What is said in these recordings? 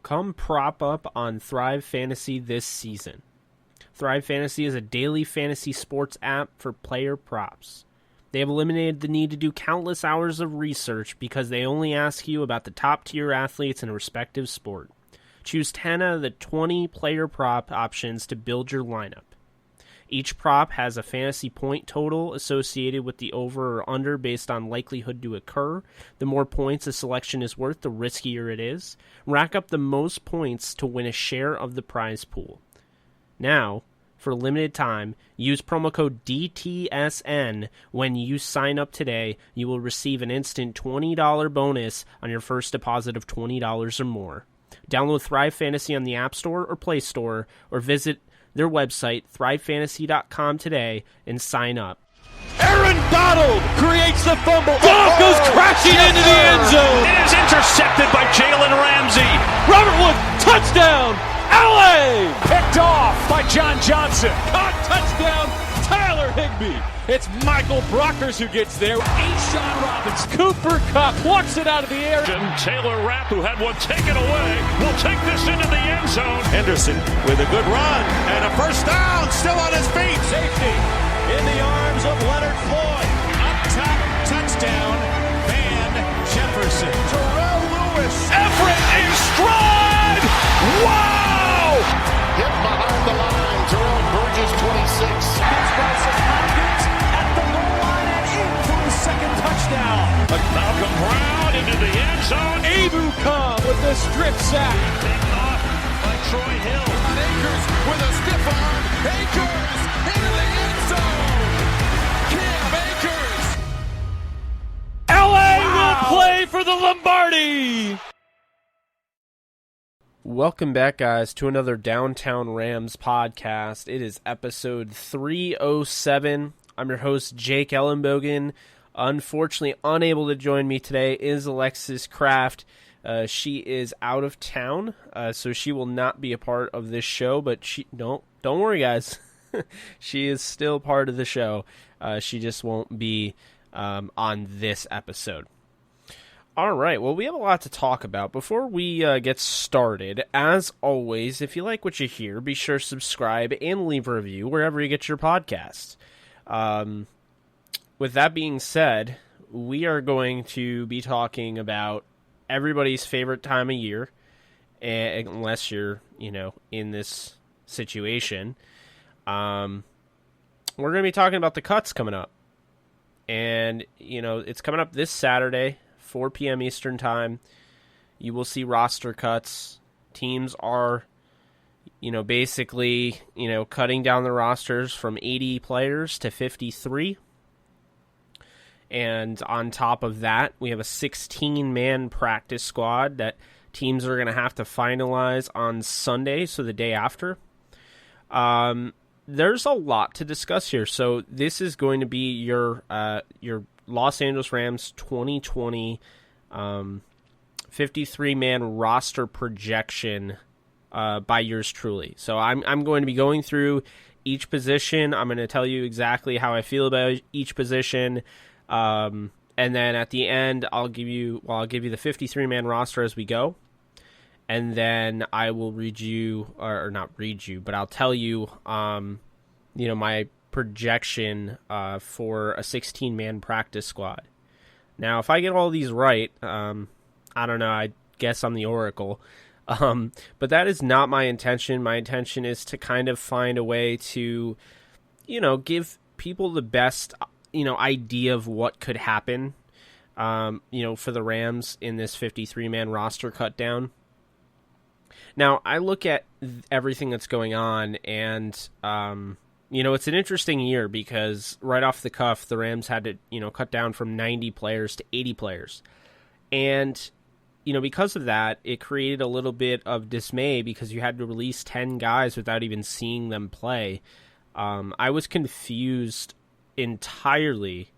Come prop up on Thrive Fantasy this season. Thrive Fantasy is a daily fantasy sports app for player props. They have eliminated the need to do countless hours of research because they only ask you about the top-tier athletes in a respective sport. Choose 10 out of the 20 player prop options to build your lineup. Each prop has a fantasy point total associated with the over or under based on likelihood to occur. The more points a selection is worth, the riskier it is. Rack up the most points to win a share of the prize pool. Now, for a limited time, use promo code DTSN when you sign up today. You will receive an instant $20 bonus on your first deposit of $20 or more. Download Thrive Fantasy on the App Store or Play Store, or visit their website, thrivefantasy.com, today and sign up. Aaron Donald creates the fumble. Goes crashing into the end zone. It is intercepted by Jalen Ramsey. Robert Wood, touchdown, LA! Picked off by John Johnson. Caught, touchdown, Tyler Higbee. It's Michael Brockers who gets there. A'Shawn Robinson. Cooper Kupp plucks it out of the air. Taylor Rapp, who had one taken away, will take this into the end zone. Henderson with a good run and a first down, still on his feet. Safety in the arms of Leonard Floyd. Up top, touchdown, Van Jefferson. Terrell Lewis. Everett a stride. Wow! Hit behind the line. Terrell Burgess, 26. Here's Bryson Hopkins at the goal line and in for his second touchdown. Malcolm Brown into the end zone. Abu Khan with the strip sack. Taken off by Troy Hill. Akers with a stiff arm. Akers into the end zone. Cam Akers. LA will play for the Lombardi. Welcome back, guys, to another Downtown Rams podcast. It is episode 307. I'm your host, Jake Ellenbogen. Unfortunately, unable to join me today is Alexis Kraft. She is out of town, so she will not be a part of this show, but don't worry, guys. She is still part of the show. She just won't be on this episode. All right, well, we have a lot to talk about. Before we get started, as always, if you like what you hear, be sure to subscribe and leave a review wherever you get your podcasts. With that being said, we are going to be talking about everybody's favorite time of year, unless you're, in this situation. We're going to be talking about the cuts coming up. And, it's coming up this Saturday, 4 p.m. Eastern Time. You will see roster cuts. Teams are, basically, cutting down the rosters from 80 players to 53. And on top of that, we have a 16-man practice squad that teams are going to have to finalize on Sunday, so the day after. There's a lot to discuss here. So this is going to be your Los Angeles Rams 2020 53-man roster projection by yours truly. So I'm going to be going through each position. I'm going to tell you exactly how I feel about each position. And then at the end, I'll give you the 53-man roster as we go. And then I will read you, or not read you, but I'll tell you, my projection for a 16-man practice squad. Now, if I get all these right, I don't know, I guess I'm the Oracle. But that is not my intention. My intention is to kind of find a way to, give people the best, idea of what could happen, for the Rams in this 53-man roster cut down. Now, I look at everything that's going on, and, it's an interesting year because right off the cuff, the Rams had to, cut down from 90 players to 80 players. And, because of that, it created a little bit of dismay because you had to release 10 guys without even seeing them play. I was confused entirely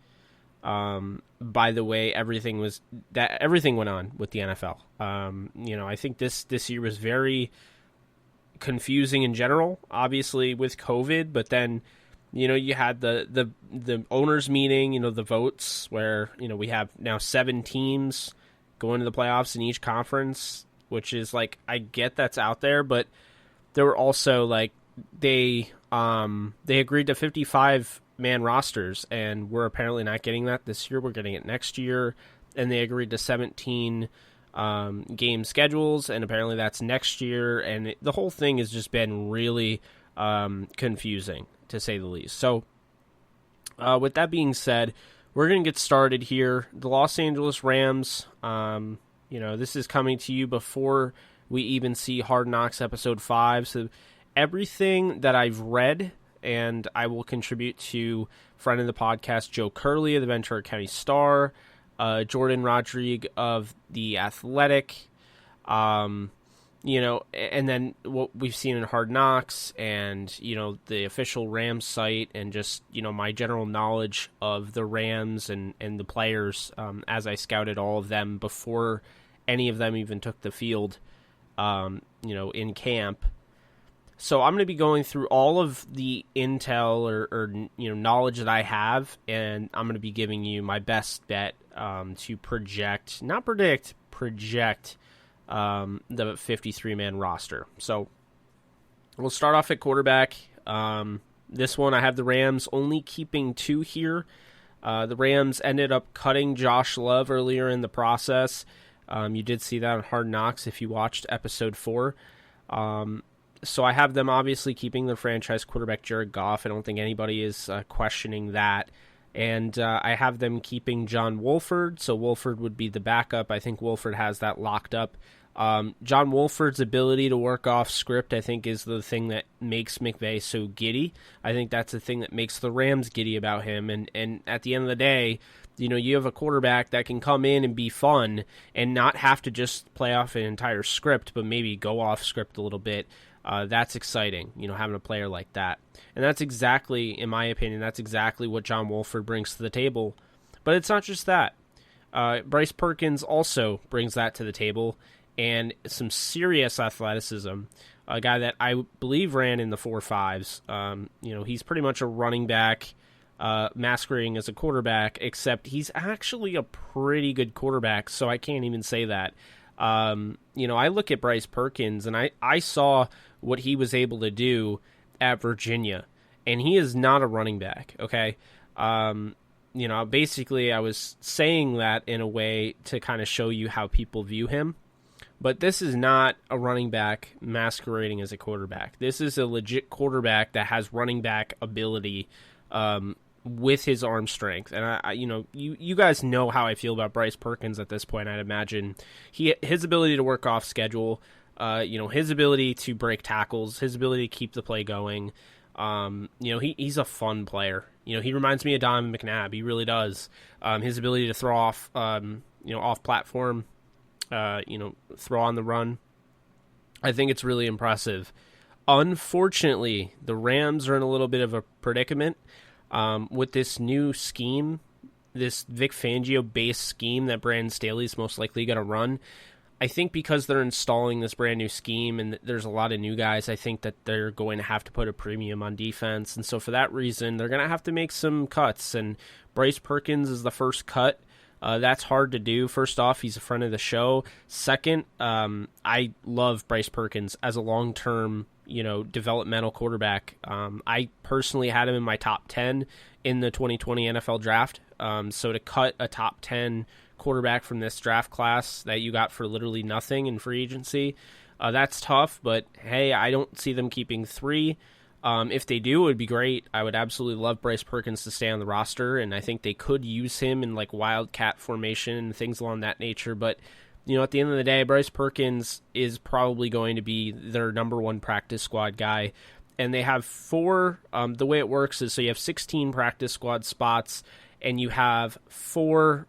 by the way everything went on with the NFL. I think this year was very confusing in general, obviously with COVID, but then you had the owners meeting, the votes where we have now 7 teams going to the playoffs in each conference. which is like, I get that's out there, but there were also like, they agreed to 55-man rosters, and we're apparently not getting that this year. We're getting it next year, and they agreed to 17 game schedules, and apparently that's next year, and the whole thing has just been really confusing, to say the least. So with that being said, we're going to get started here. The Los Angeles Rams, this is coming to you before we even see Hard Knocks Episode 5, so everything that I've read, and I will contribute to friend of the podcast, Joe Curley of the Ventura County Star, Jordan Rodrigue of The Athletic, and then what we've seen in Hard Knocks, and, the official Rams site, and just, my general knowledge of the Rams and the players as I scouted all of them before any of them even took the field, in camp. So I'm going to be going through all of the intel or knowledge that I have, and I'm going to be giving you my best bet to project the 53-man roster. So we'll start off at quarterback. This one I have the Rams only keeping 2 here. The Rams ended up cutting Josh Love earlier in the process. You did see that on Hard Knocks if you watched episode 4. So I have them obviously keeping their franchise quarterback, Jared Goff. I don't think anybody is questioning that. And I have them keeping John Wolford. So Wolford would be the backup. I think Wolford has that locked up. John Wolford's ability to work off script, I think, is the thing that makes McVay so giddy. I think that's the thing that makes the Rams giddy about him. And at the end of the day, you have a quarterback that can come in and be fun and not have to just play off an entire script, but maybe go off script a little bit. That's exciting, having a player like that. And that's exactly, in my opinion, that's exactly what John Wolford brings to the table. But it's not just that. Bryce Perkins also brings that to the table, and some serious athleticism. A guy that I believe ran in the 4.5s. He's pretty much a running back masquerading as a quarterback, except he's actually a pretty good quarterback, so I can't even say that. I look at Bryce Perkins, and I saw what he was able to do at Virginia, and he is not a running back, okay? Basically I was saying that in a way to kind of show you how people view him, but this is not a running back masquerading as a quarterback. This is a legit quarterback that has running back ability, with his arm strength. And you guys know how I feel about Bryce Perkins at this point. I'd imagine his ability to work off schedule, his ability to break tackles, his ability to keep the play going. He's a fun player. He reminds me of Donovan McNabb. He really does. His ability to throw off, off platform, throw on the run. I think it's really impressive. Unfortunately, the Rams are in a little bit of a predicament. With this new scheme, this Vic Fangio-based scheme that Brandon Staley's most likely going to run, I think because they're installing this brand new scheme and there's a lot of new guys, I think that they're going to have to put a premium on defense. And so for that reason, they're going to have to make some cuts. And Bryce Perkins is the first cut. That's hard to do. First off, he's a friend of the show. Second, I love Bryce Perkins as a long-term developmental quarterback. I personally had him in my top 10 in the 2020 NFL draft. So to cut a top 10 quarterback from this draft class that you got for literally nothing in free agency, that's tough, but hey, I don't see them keeping 3. If they do, it would be great. I would absolutely love Bryce Perkins to stay on the roster, and I think they could use him in like wildcat formation and things along that nature, but at the end of the day, Bryce Perkins is probably going to be their number 1 practice squad guy. And they have 4, the way it works is, so you have 16 practice squad spots, and you have 4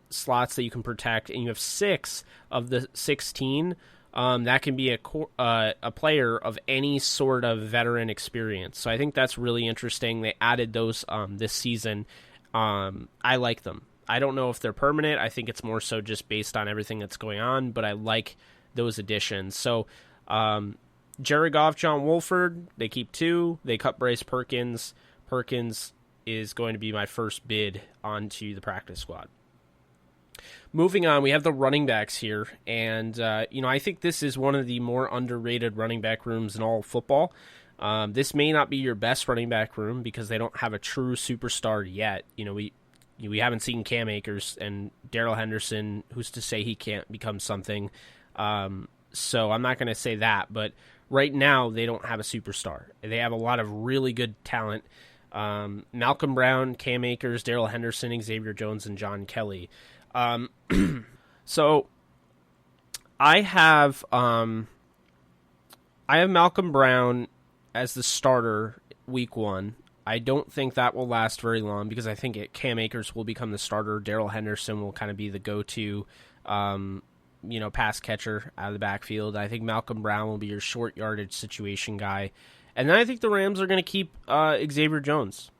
slots that you can protect, and you have 6 of the 16 that can be a player of any sort of veteran experience. So I think that's really interesting. They added those this season. I like them. I don't know if they're permanent. I think it's more so just based on everything that's going on, but I like those additions. So Jared Goff, John Wolford, they keep 2. They cut Bryce Perkins. Perkins is going to be my first bid onto the practice squad. Moving on, we have the running backs here, and I think this is one of the more underrated running back rooms in all of football. This may not be your best running back room because they don't have a true superstar yet. We haven't seen Cam Akers and Darrell Henderson. Who's to say he can't become something? So I'm not going to say that, but right now they don't have a superstar. They have a lot of really good talent. Malcolm Brown, Cam Akers, Darrell Henderson, Xavier Jones, and John Kelly. So I have Malcolm Brown as the starter week 1. I don't think that will last very long because I think Cam Akers will become the starter. Darrell Henderson will kind of be the go-to, pass catcher out of the backfield. I think Malcolm Brown will be your short yardage situation guy. And then I think the Rams are going to keep Xavier Jones.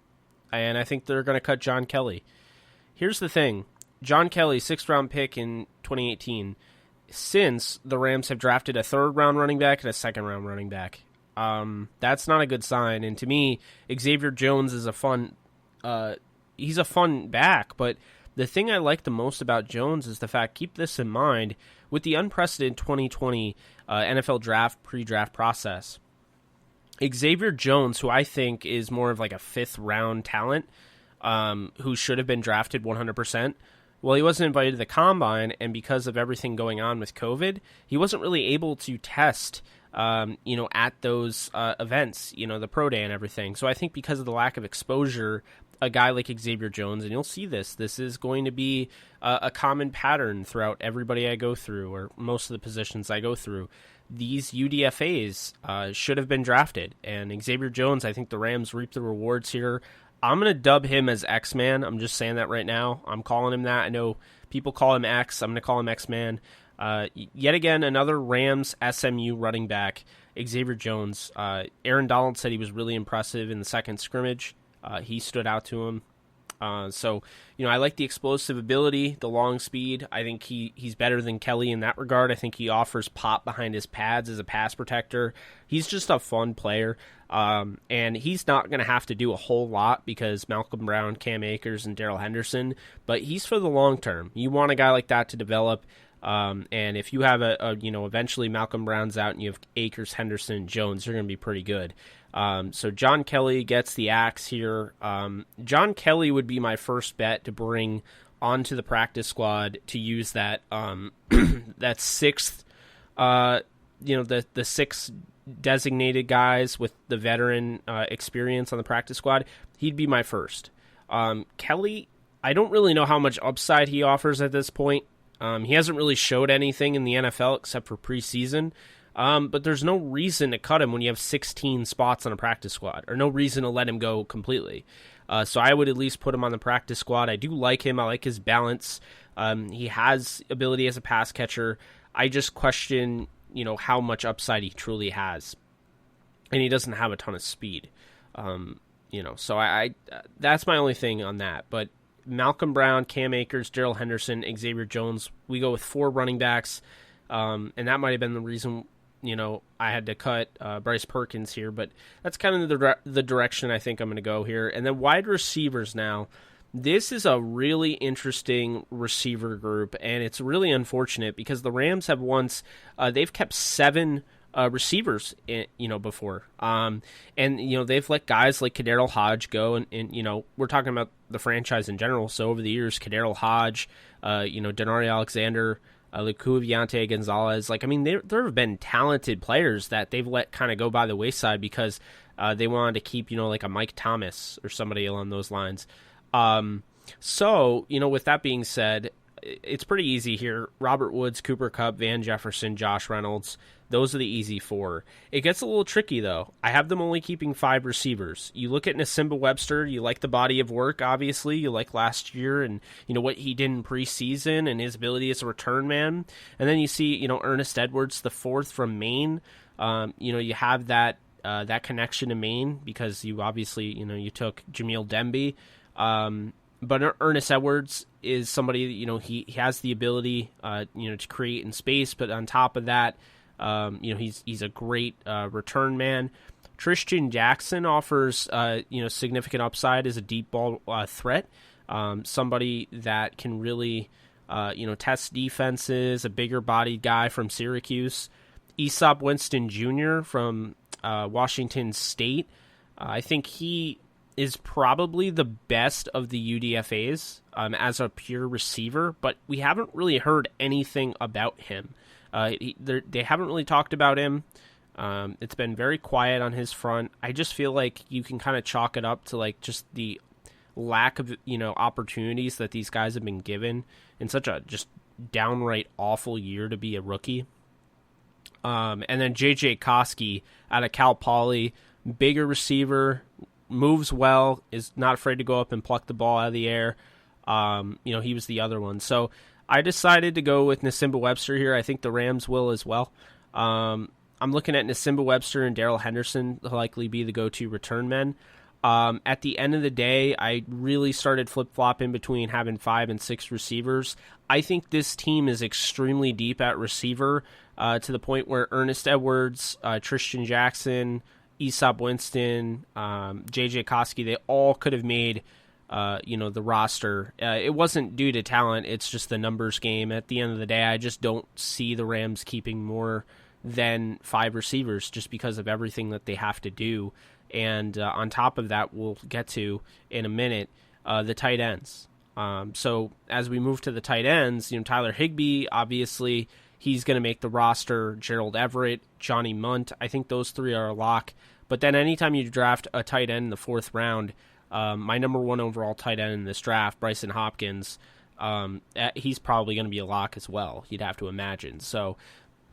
And I think they're going to cut John Kelly. Here's the thing. John Kelly, 6th-round pick in 2018. Since the Rams have drafted a 3rd-round running back and a 2nd-round running back. That's not a good sign. And to me, Xavier Jones is he's a fun back. But the thing I like the most about Jones is the fact, keep this in mind, with the unprecedented 2020 NFL draft pre-draft process, Xavier Jones, who I think is more of like a 5th-round talent, who should have been drafted 100%, well, he wasn't invited to the Combine, and because of everything going on with COVID, he wasn't really able to test, at those events, the Pro Day and everything. So I think because of the lack of exposure, a guy like Xavier Jones, and you'll see this is going to be a common pattern throughout everybody I go through, or most of the positions I go through. These UDFAs should have been drafted, and Xavier Jones, I think the Rams reap the rewards here. I'm going to dub him as X-Man. I'm just saying that right now. I'm calling him that. I know people call him X. I'm going to call him X-Man. Yet again, another Rams SMU running back, Xavier Jones. Aaron Donald said he was really impressive in the second scrimmage. He stood out to him. So I like the explosive ability, the long speed. I think he's better than Kelly in that regard. I think he offers pop behind his pads as a pass protector. He's just a fun player. And he's not going to have to do a whole lot because Malcolm Brown, Cam Akers, and Darrell Henderson, but he's for the long term. You want a guy like that to develop. And if you have eventually Malcolm Brown's out and you have Akers, Henderson, and Jones, you're going to be pretty good. So John Kelly gets the axe here. John Kelly would be my first bet to bring onto the practice squad to use that, that 6th, the 6 designated guys with the veteran experience on the practice squad. He'd be my first. Kelly, I don't really know how much upside he offers at this point. He hasn't really showed anything in the NFL except for preseason. But there's no reason to cut him when you have 16 spots on a practice squad, or no reason to let him go completely. So I would at least put him on the practice squad. I do like him. I like his balance. He has ability as a pass catcher. I just question, how much upside he truly has. And he doesn't have a ton of speed. So I that's my only thing on that. But Malcolm Brown, Cam Akers, Darrell Henderson, Xavier Jones, we go with 4 running backs. And that might have been the reason, I had to cut Bryce Perkins here, but that's kind of the direction I think I'm going to go here. And then wide receivers now. This is a really interesting receiver group, and it's really unfortunate because the Rams have they've kept 7 receivers, before. And they've let guys like Kaderl Hodge go, and we're talking about the franchise in general. So over the years, Kaderl Hodge, Denari Alexander, Viante Gonzalez. There have been talented players that they've let kind of go by the wayside because they wanted to keep, like a Mike Thomas or somebody along those lines. So, with that being said, it's pretty easy here. Robert Woods, Cooper Kupp, Van Jefferson, Josh Reynolds. Those are the easy 4. It gets a little tricky, though. I have them only keeping 5 receivers. You look at Nasimba Webster, you like the body of work, obviously. You like last year and, what he did in preseason and his ability as a return man. And then you see, Ernest Edwards, the 4th from Maine. You have that connection to Maine because you obviously, you took Jamil Demby. But Ernest Edwards is somebody, he has the ability, to create in space. But on top of that, he's a great return man. Tristan Jackson offers, significant upside as a deep ball threat. Somebody that can really, test defenses, a bigger-bodied guy from Syracuse. Aesop Winston Jr. from Washington State. I think he is probably the best of the UDFAs as a pure receiver, but we haven't really heard anything about him. They haven't really talked about him. It's been very quiet on his front. I just feel like you can kind of chalk it up to like just the lack of opportunities that these guys have been given in such a just downright awful year to be a rookie. And then JJ Koski out of Cal Poly, bigger receiver, moves well, is not afraid to go up and pluck the ball out of the air. He was the other one. So I decided to go with Nasimba Webster here. I think the Rams will as well. I'm looking at Nasimba Webster and Darrell Henderson to likely be the go-to return men. At the end of the day, I really started flip-flopping between having 5 and 6 receivers. I think this team is extremely deep at receiver to the point where Ernest Edwards, Tristan Jackson, Aesop Winston, JJ Koski, they all could have made the roster. It wasn't due to talent. It's just the numbers game. At the end of the day, I just don't see the Rams keeping more than 5 receivers just because of everything that they have to do. And on top of that, we'll get to in a minute, the tight ends. So as we move to the tight ends, Tyler Higbee, obviously, he's going to make the roster. Gerald Everett, Johnny Munt, I think those 3 are a lock. But then anytime you draft a tight end in the 4th round, my number 1 overall tight end in this draft, Bryson Hopkins, he's probably going to be a lock as well, you'd have to imagine. So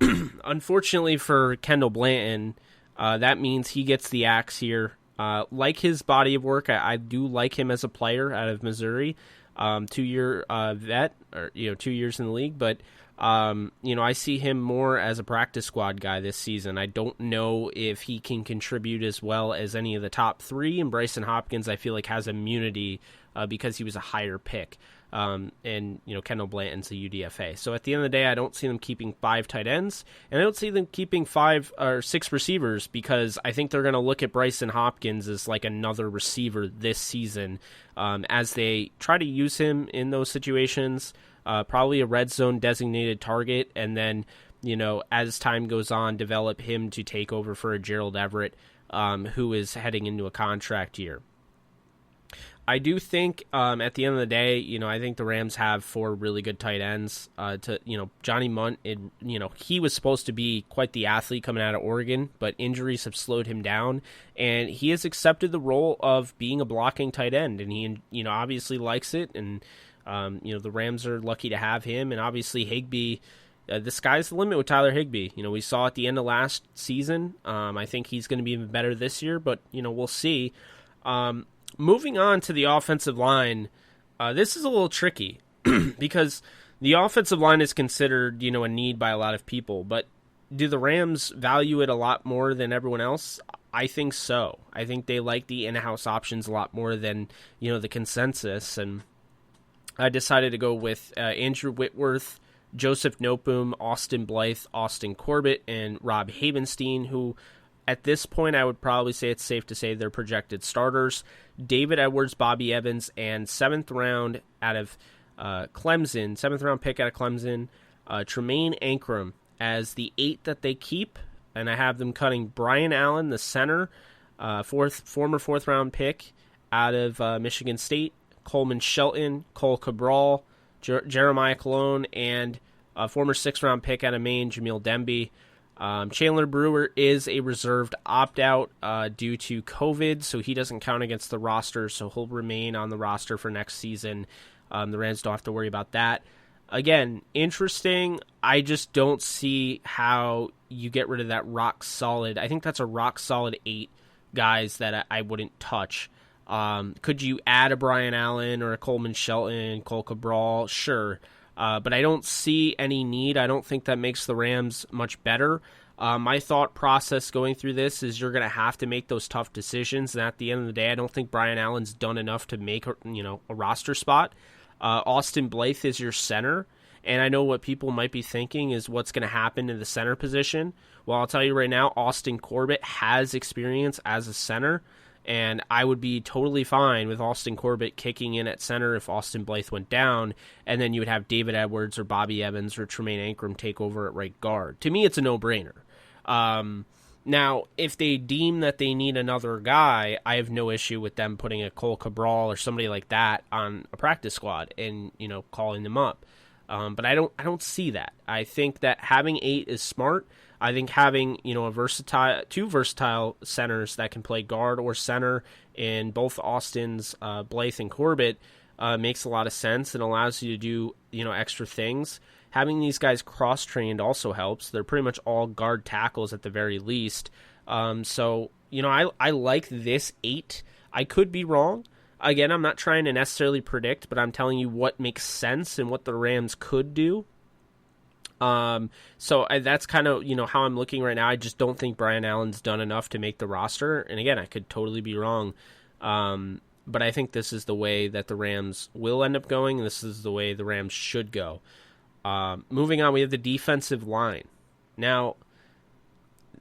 unfortunately for Kendall Blanton, that means he gets the axe here. Like his body of work, I do like him as a player out of Missouri. 2-year vet, or 2 years in the league, but I see him more as a practice squad guy this season. I don't know if he can contribute as well as any of the top 3, and Bryson Hopkins I feel like has immunity because he was a higher pick. And Kendall Blanton's a UDFA. So at the end of the day, I don't see them keeping 5 tight ends, and I don't see them keeping 5 or 6 receivers because I think they're going to look at Bryson Hopkins as like another receiver this season as they try to use him in those situations. Probably a red zone designated target, and then, as time goes on, develop him to take over for a Gerald Everett, who is heading into a contract year. I do think at the end of the day, I think the Rams have 4 really good tight ends. Johnny Munt, he was supposed to be quite the athlete coming out of Oregon, but injuries have slowed him down, and he has accepted the role of being a blocking tight end, and he, obviously likes it, and the Rams are lucky to have him, and obviously Higbee. The sky's the limit with Tyler Higbee. We saw at the end of last season. I think he's going to be even better this year, but we'll see. Moving on to the offensive line, this is a little tricky because the offensive line is considered, a need by a lot of people, but do the Rams value it a lot more than everyone else? I think so. I think they like the in-house options a lot more than, the consensus, and I decided to go with Andrew Whitworth, Joseph Noteboom, Austin Blythe, Austin Corbett, and Rob Havenstein, who at this point I would probably say it's safe to say they're projected starters. David Edwards, Bobby Evans, and 7th round out of Clemson, 7th round pick out of Clemson, Tremaine Ankrum as the 8 that they keep, and I have them cutting Brian Allen, the center, former 4th round pick out of Michigan State, Coleman Shelton, Cole Cabral, Jeremiah Colon, and a former 6th round pick out of Maine, Jamil Demby. Chandler Brewer is a reserved opt-out due to COVID, so he doesn't count against the roster, so he'll remain on the roster for next season. The Rams don't have to worry about that. Again, interesting. I just don't see how you get rid of that rock-solid. I think that's a rock-solid 8 guys that I wouldn't touch. Could you add a Brian Allen or a Coleman Shelton, Cole Cabral? Sure. But I don't see any need. I don't think that makes the Rams much better. My thought process going through this is you're going to have to make those tough decisions. And at the end of the day, I don't think Brian Allen's done enough to make a roster spot. Austin Blythe is your center. And I know what people might be thinking is what's going to happen in the center position. Well, I'll tell you right now, Austin Corbett has experience as a center. And I would be totally fine with Austin Corbett kicking in at center if Austin Blythe went down, and then you would have David Edwards or Bobby Evans or Tremaine Ankrum take over at right guard. To me, it's a no-brainer. Now, if they deem that they need another guy, I have no issue with them putting a Cole Cabral or somebody like that on a practice squad and, calling them up. But I don't see that. I think that having 8 is smart. I think having, two versatile centers that can play guard or center in both Austin's Blythe and Corbett makes a lot of sense and allows you to do, extra things. Having these guys cross-trained also helps. They're pretty much all guard tackles at the very least. So, I like this 8. I could be wrong. Again, I'm not trying to necessarily predict, but I'm telling you what makes sense and what the Rams could do. So that's kind of, how I'm looking right now. I just don't think Brian Allen's done enough to make the roster. And again, I could totally be wrong. But I think this is the way that the Rams will end up going. And this is the way the Rams should go. Moving on, we have the defensive line. Now,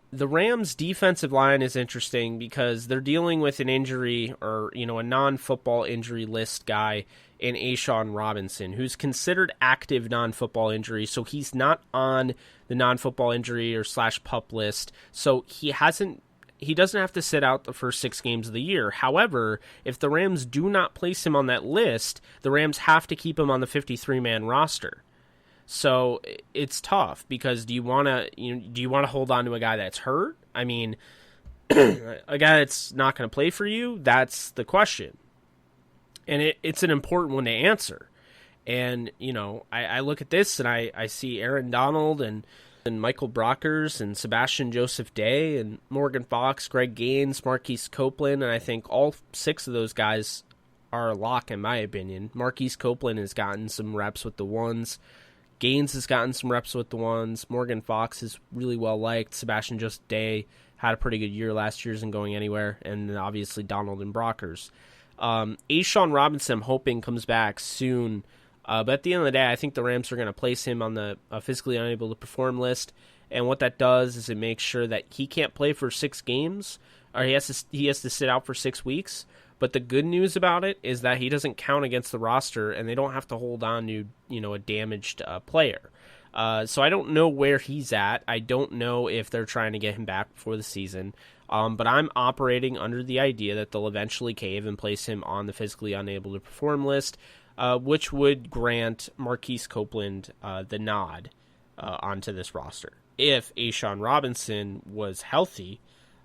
the Rams' defensive line is interesting because they're dealing with an injury or, a non-football injury list guy in A'Shawn Robinson, who's considered active non-football injury, so he's not on the non-football injury or /PUP list, so he doesn't have to sit out the first 6 games of the year. However, if the Rams do not place him on that list, the Rams have to keep him on the 53-man roster. So it's tough because do you want to hold on to a guy that's hurt? I mean, a guy that's not going to play for you? That's the question. And it's an important one to answer. And, I look at this and I see Aaron Donald and Michael Brockers and Sebastian Joseph Day and Morgan Fox, Greg Gaines, Marquise Copeland, and I think all 6 of those guys are a lock in my opinion. Marquise Copeland has gotten some reps with the ones. Gaines has gotten some reps with the ones. Morgan Fox is really well liked. Sebastian Joseph Day had a pretty good year last year, isn't going anywhere. And then obviously Donald and Brockers. A'Shawn Robinson, I'm hoping, comes back soon. But at the end of the day, I think the Rams are going to place him on the physically unable to perform list. And what that does is it makes sure that he can't play for 6 games, or he has to sit out for 6 weeks. But the good news about it is that he doesn't count against the roster, and they don't have to hold on to a damaged player. So I don't know where he's at. I don't know if they're trying to get him back before the season. But I'm operating under the idea that they'll eventually cave and place him on the physically unable to perform list, which would grant Marquise Copeland the nod onto this roster. If A'Shawn Robinson was healthy,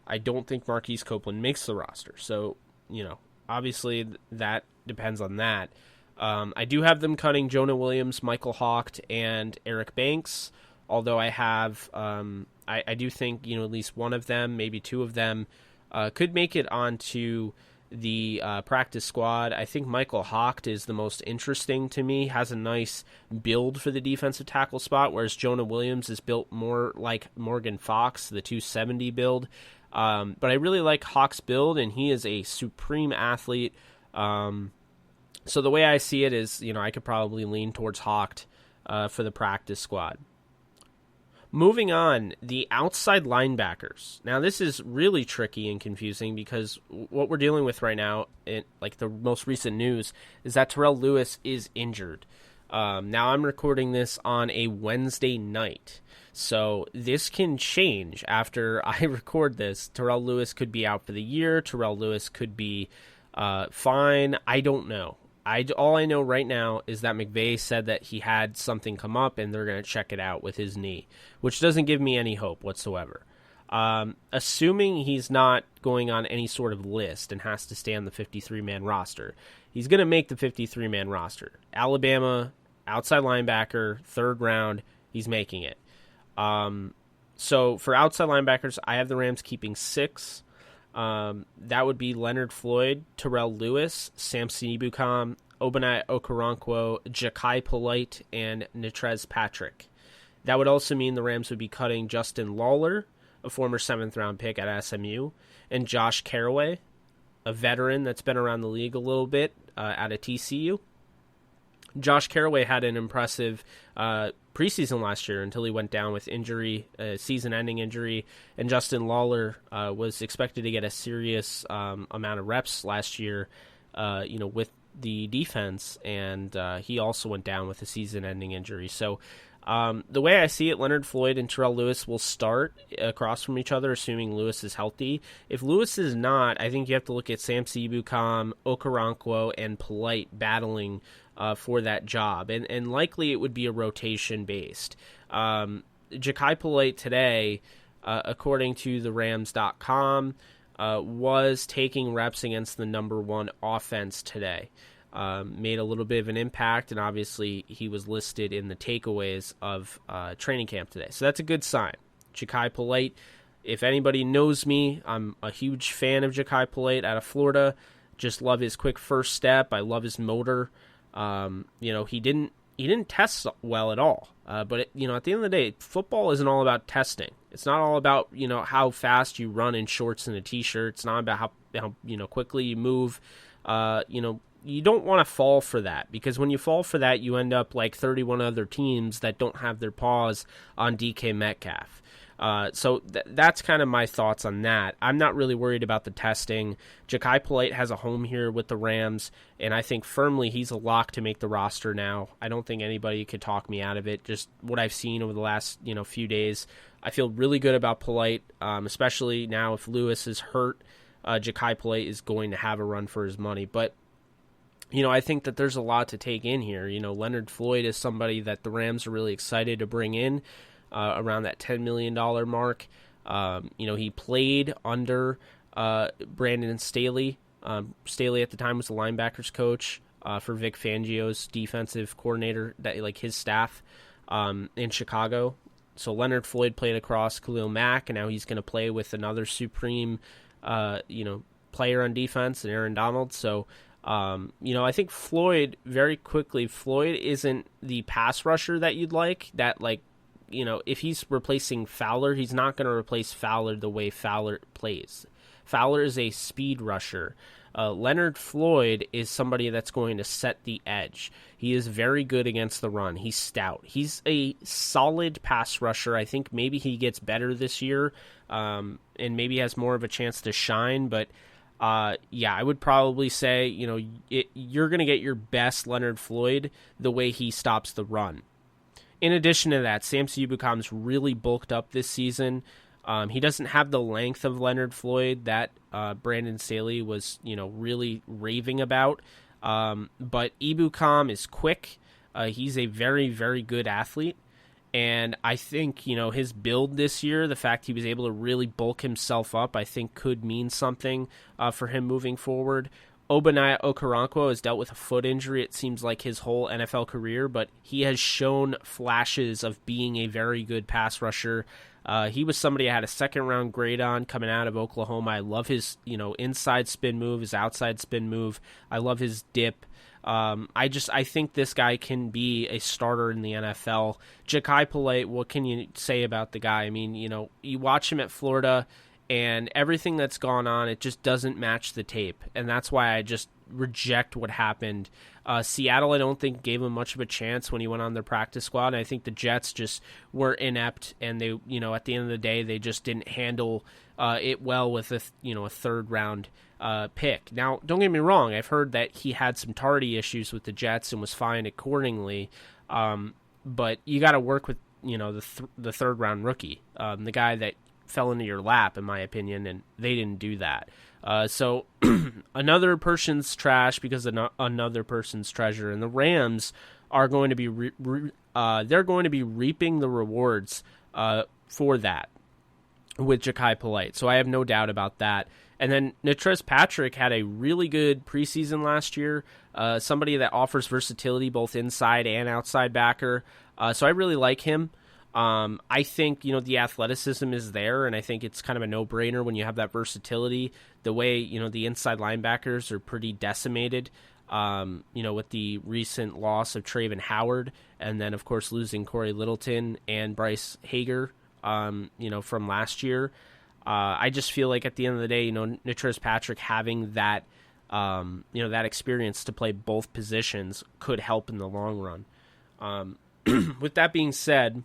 I don't think Marquise Copeland makes the roster. So, obviously that depends on that. I do have them cutting Jonah Williams, Michael Haucht, and Eric Banks, although I have, I do think, at least one of them, maybe 2 of them, could make it onto the practice squad. I think Michael Haucht is the most interesting to me, has a nice build for the defensive tackle spot, whereas Jonah Williams is built more like Morgan Fox, the 270 build. But I really like Hawk's build, and he is a supreme athlete. So the way I see it is, I could probably lean towards Haucht for the practice squad. Moving on, the outside linebackers. Now, this is really tricky and confusing because what we're dealing with right now, the most recent news, is that Terrell Lewis is injured. Now, I'm recording this on a Wednesday night, so this can change after I record this. Terrell Lewis could be out for the year. Terrell Lewis could be fine. I don't know. All I know right now is that McVay said that he had something come up and they're going to check it out with his knee, which doesn't give me any hope whatsoever. Assuming he's not going on any sort of list and has to stay on the 53-man roster, he's going to make the 53-man roster. Alabama, outside linebacker, 3rd round, he's making it. So for outside linebackers, I have the Rams keeping 6. That would be Leonard Floyd, Terrell Lewis, Samson Ebukam, Obani Okaranko, Jakai Palais, and Natrez Patrick. That would also mean the Rams would be cutting Justin Lawler, a former 7th-round pick at SMU, and Josh Carraway, a veteran that's been around the league a little bit at a TCU. Josh Carraway had an impressive preseason last year until he went down with injury, season-ending injury, and Justin Lawler was expected to get a serious amount of reps last year, with the defense, and he also went down with a season-ending injury. So the way I see it, Leonard Floyd and Terrell Lewis will start across from each other, assuming Lewis is healthy. If Lewis is not, I think you have to look at Samson Ebukam, Okaranko, and Polite battling for that job, and likely it would be a rotation-based. Jakai Palais today, according to the Rams.com, was taking reps against the number one offense today. Made a little bit of an impact, and obviously he was listed in the takeaways of training camp today. So that's a good sign. Jakai Palais, if anybody knows me, I'm a huge fan of Jakai Palais out of Florida. Just love his quick first step. I love his motor. He didn't test well at all. But at the end of the day, football isn't all about testing. It's not all about how fast you run in shorts and a t-shirt. It's not about how quickly you move. You don't want to fall for that, because when you fall for that, you end up like 31 other teams that don't have their paws on DK Metcalf. So that's kind of my thoughts on that. I'm not really worried about the testing. Jakai Palais has a home here with the Rams, and I think firmly he's a lock to make the roster now. I don't think anybody could talk me out of it. Just what I've seen over the last few days, I feel really good about Palais, especially now if Lewis is hurt. Jakai Palais is going to have a run for his money, but I think that there's a lot to take in here. Leonard Floyd is somebody that the Rams are really excited to bring in around that $10 million mark. He played under Brandon Staley. Staley at the time was the linebackers coach for Vic Fangio's defensive coordinator, his staff in Chicago. So Leonard Floyd played across Khalil Mack, and now he's going to play with another supreme, player on defense, and Aaron Donald. So I think Floyd isn't the pass rusher that you'd like. If he's replacing Fowler, he's not going to replace Fowler the way Fowler plays. Fowler is a speed rusher. Leonard Floyd is somebody that's going to set the edge. He is very good against the run. He's stout. He's a solid pass rusher. I think maybe he gets better this year, and maybe has more of a chance to shine, but I would probably say, you're going to get your best Leonard Floyd the way he stops the run. In addition to that, Samson Ebukam's really bulked up this season. He doesn't have the length of Leonard Floyd that Brandon Staley was, really raving about. But Ebukam is quick. He's a very, very good athlete. And I think, his build this year, the fact he was able to really bulk himself up, I think could mean something for him moving forward. Obani Okaranko has dealt with a foot injury, it seems like his whole NFL career, but he has shown flashes of being a very good pass rusher. He was somebody I had a second-round grade on coming out of Oklahoma. I love his, inside spin move, his outside spin move. I love his dip. I think this guy can be a starter in the NFL. Jakai Palais, what can you say about the guy? I mean, you watch him at Florida, and everything that's gone on, it just doesn't match the tape, and that's why I just reject what happened. Seattle, I don't think, gave him much of a chance when he went on their practice squad, and I think the Jets just were inept, and they, at the end of the day, they just didn't handle it well with a third-round pick. Now, don't get me wrong, I've heard that he had some tardy issues with the Jets and was fined accordingly, but you got to work with, the third-round rookie, the guy that fell into your lap, in my opinion, and they didn't do that. So another person's trash because of another person's treasure, and the Rams are going to be they're going to be reaping the rewards for that with Jakai Palais. So I have no doubt about that. And then Natrez Patrick had a really good preseason last year, somebody that offers versatility both inside and outside backer. So I really like him. I think, the athleticism is there, and I think it's kind of a no-brainer when you have that versatility. The way, the inside linebackers are pretty decimated, with the recent loss of Traven Howard, and then, of course, losing Corey Littleton and Bryce Hager, from last year. I just feel like at the end of the day, Natrez Patrick having that, that experience to play both positions could help in the long run. with that being said,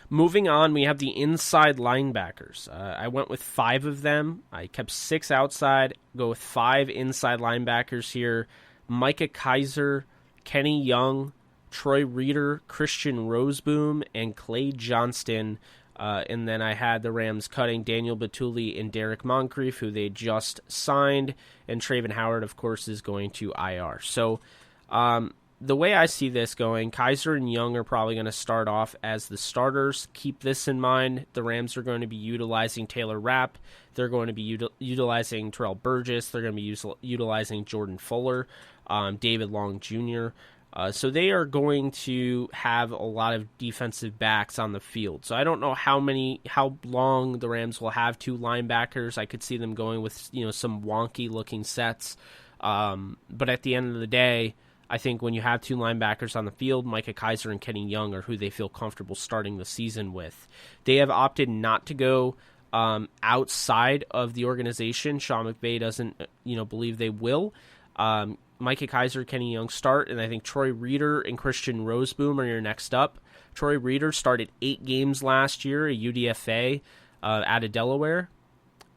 moving on, we have the inside linebackers. I went with 5 of them. I kept 6 outside, go with 5 inside linebackers here. Micah Kiser, Kenny Young, Troy Reeder, Christian Roseboom, and Clay Johnston. And then I had the Rams cutting Daniel Batuli and Derek Moncrief, who they just signed. And Travon Howard, of course, is going to IR. So the way I see this going, Kiser and Young are probably going to start off as the starters. Keep this in mind. The Rams are going to be utilizing Taylor Rapp. They're going to be utilizing Terrell Burgess. They're going to be utilizing Jordan Fuller, David Long Jr., so they are going to have a lot of defensive backs on the field. So I don't know how long the Rams will have 2 linebackers. I could see them going with some wonky looking sets. But at the end of the day, I think when you have 2 linebackers on the field, Micah Kiser and Kenny Young are who they feel comfortable starting the season with. They have opted not to go outside of the organization. Sean McVay doesn't believe they will. Micah Kiser, Kenny Young start, and I think Troy Reeder and Christian Roseboom are your next up. Troy Reeder started 8 games last year, a UDFA out of Delaware,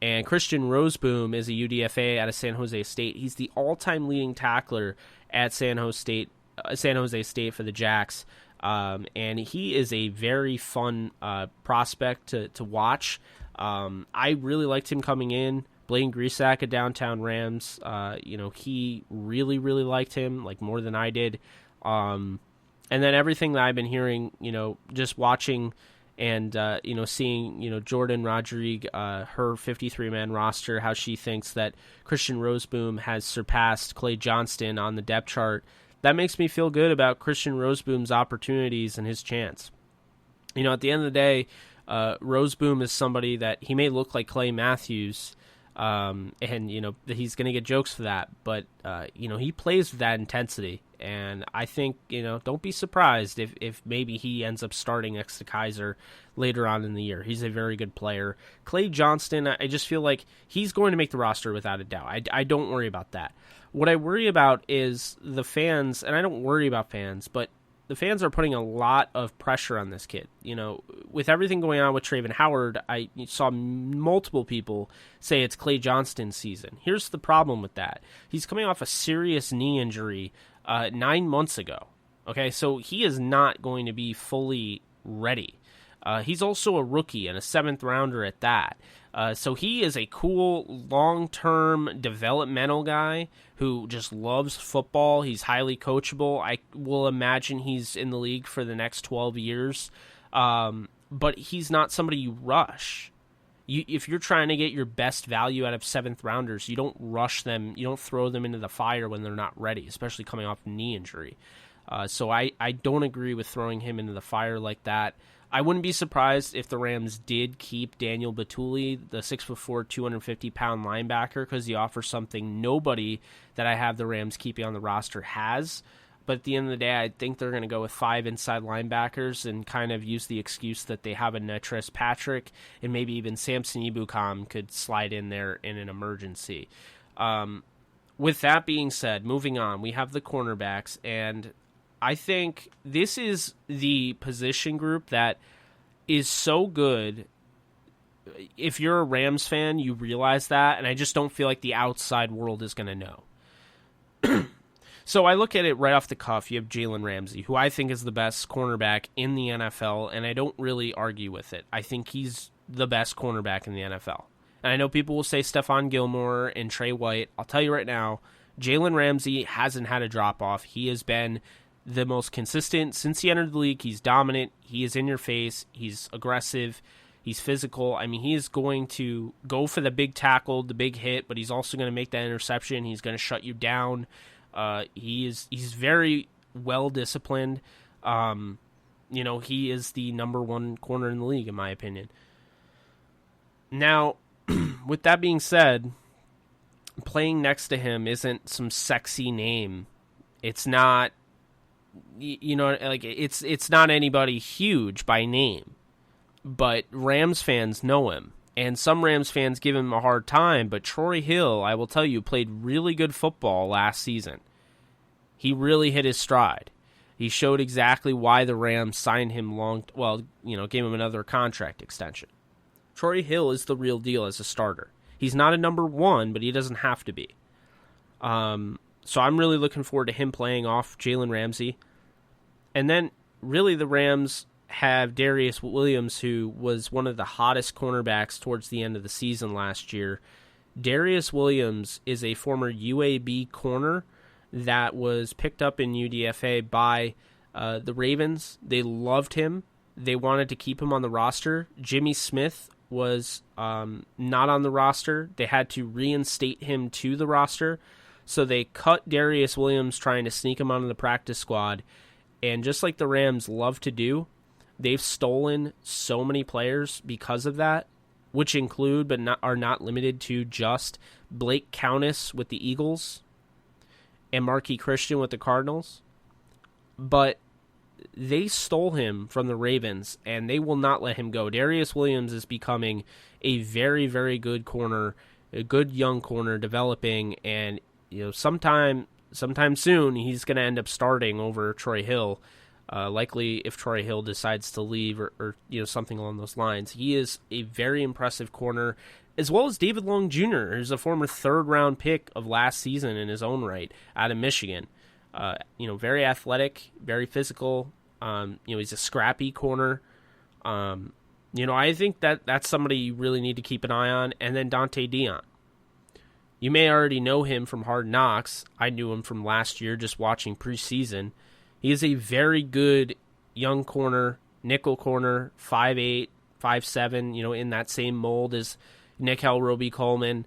and Christian Roseboom is a UDFA out of San Jose State. He's the all-time leading tackler at San Jose State for the Jacks, and he is a very fun prospect to watch. I really liked him coming in. Blaine Grisack at Downtown Rams, he really, really liked him, like more than I did. And then everything that I've been hearing, just watching and, seeing, Jordan Rodrigue, her 53-man roster, how she thinks that Christian Roseboom has surpassed Clay Johnston on the depth chart, that makes me feel good about Christian Roseboom's opportunities and his chance. At the end of the day, Roseboom is somebody that he may look like Clay Matthews, and he's going to get jokes for that, but he plays with that intensity, and I think don't be surprised if maybe he ends up starting next to Kiser later on in the year. He's a very good player. Clay Johnston, I just feel like he's going to make the roster without a doubt. I don't worry about that. What I worry about is the fans, and I don't worry about fans, but the fans are putting a lot of pressure on this kid. With everything going on with Travon Howard, I saw multiple people say it's Clay Johnston's season. Here's the problem with that. He's coming off a serious knee injury 9 months ago. Okay, so he is not going to be fully ready. He's also a rookie and a 7th rounder at that. So he is a cool, long-term developmental guy who just loves football. He's highly coachable. I will imagine he's in the league for the next 12 years. But he's not somebody you rush. If you're trying to get your best value out of 7th rounders, you don't rush them. You don't throw them into the fire when they're not ready, especially coming off a knee injury. So I don't agree with throwing him into the fire like that. I wouldn't be surprised if the Rams did keep Daniel Batuli, the 6'4", 250-pound linebacker, because he offers something nobody that I have the Rams keeping on the roster has. But at the end of the day, I think they're going to go with 5 inside linebackers and kind of use the excuse that they have a Natrez Patrick, and maybe even Samson Ebukam could slide in there in an emergency. With that being said, moving on, we have the cornerbacks, and I think this is the position group that is so good. If you're a Rams fan, you realize that, and I just don't feel like the outside world is going to know. So I look at it right off the cuff. You have Jalen Ramsey, who I think is the best cornerback in the NFL, and I don't really argue with it. I think he's the best cornerback in the NFL. And I know people will say Stephon Gilmore and Trey White. I'll tell you right now, Jalen Ramsey hasn't had a drop-off. He has been the most consistent since he entered the league. He's dominant. He is in your face. He's aggressive. He's physical. I mean, he is going to go for the big tackle, the big hit, but he's also going to make that interception. He's going to shut you down. He's very well disciplined. He is the number 1 corner in the league, in my opinion. Now, with that being said, playing next to him isn't some sexy name. It's not. It's not anybody huge by name, but Rams fans know him, and some Rams fans give him a hard time, but Troy Hill, I will tell you, played really good football last season. He really hit his stride, He showed exactly why the Rams signed him gave him another contract extension. Troy Hill is the real deal as a starter. He's not a number one, but he doesn't have to be. So I'm really looking forward to him playing off Jalen Ramsey. And then, really, the Rams have Darius Williams, who was one of the hottest cornerbacks towards the end of the season last year. Darius Williams is a former UAB corner that was picked up in UDFA by the Ravens. They loved him. They wanted to keep him on the roster. Jimmy Smith was not on the roster. They had to reinstate him to the roster. So they cut Darius Williams, trying to sneak him onto the practice squad. And just like the Rams love to do, they've stolen so many players because of that, which include but are not limited to just Blake Countess with the Eagles and Marquis Christian with the Cardinals. But they stole him from the Ravens, and they will not let him go. Darius Williams is becoming a very, very good corner, a good young corner, developing, and sometime soon he's going to end up starting over Troy Hill. Likely if Troy Hill decides to leave or something along those lines. He is a very impressive corner, as well as David Long Jr., who's a former third-round pick of last season in his own right out of Michigan. Very athletic, very physical. He's a scrappy corner. I think that's somebody you really need to keep an eye on. And then Dante Dion. You may already know him from Hard Knocks. I knew him from last year just watching preseason. He is a very good young corner, nickel corner, 5'8", 5'7", in that same mold as Nickel Roby-Coleman.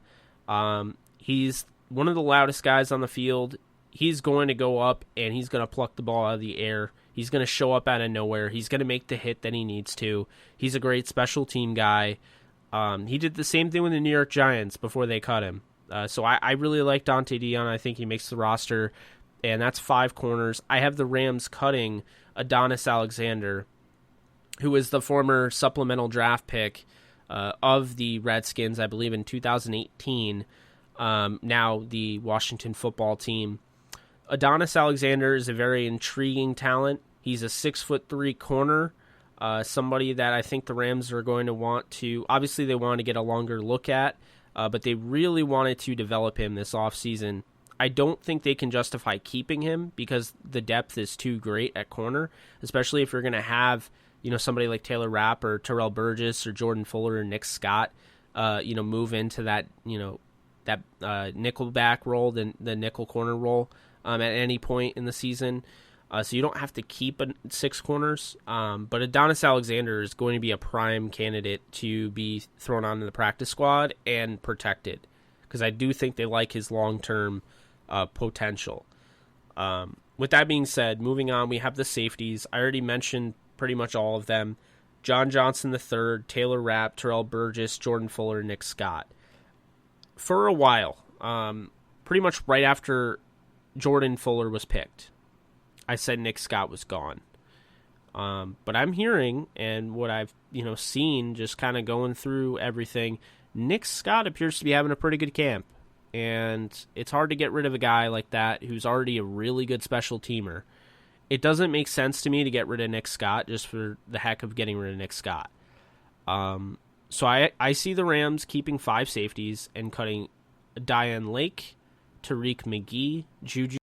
He's one of the loudest guys on the field. He's going to go up, and he's going to pluck the ball out of the air. He's going to show up out of nowhere. He's going to make the hit that he needs to. He's a great special team guy. He did the same thing with the New York Giants before they cut him. So I really like Dante Dion. I think he makes the roster. And that's 5 corners. I have the Rams cutting Adonis Alexander, who is the former supplemental draft pick of the Redskins, I believe in 2018, now the Washington football team. Adonis Alexander is a very intriguing talent. He's a 6'3" corner, somebody that I think the Rams are going to want to, obviously they want to get a longer look at, but they really wanted to develop him this offseason. I don't think they can justify keeping him because the depth is too great at corner, especially if you're going to have, somebody like Taylor Rapp or Terrell Burgess or Jordan Fuller or Nick Scott, move into that, that nickel back role, the nickel corner role at any point in the season. So you don't have to keep 6 corners. But Adonis Alexander is going to be a prime candidate to be thrown onto the practice squad and protected because I do think they like his long-term potential. With that being said, moving on, we have the safeties. I already mentioned pretty much all of them. John Johnson III, Taylor Rapp, Terrell Burgess, Jordan Fuller, Nick Scott. For a while, pretty much right after Jordan Fuller was picked, I said Nick Scott was gone. But I'm hearing, and what I've seen just kind of going through everything, Nick Scott appears to be having a pretty good camp. And it's hard to get rid of a guy like that who's already a really good special teamer. It doesn't make sense to me to get rid of Nick Scott just for the heck of getting rid of Nick Scott. So I see the Rams keeping 5 safeties and cutting Diane Lake, Tariq McGee, Juju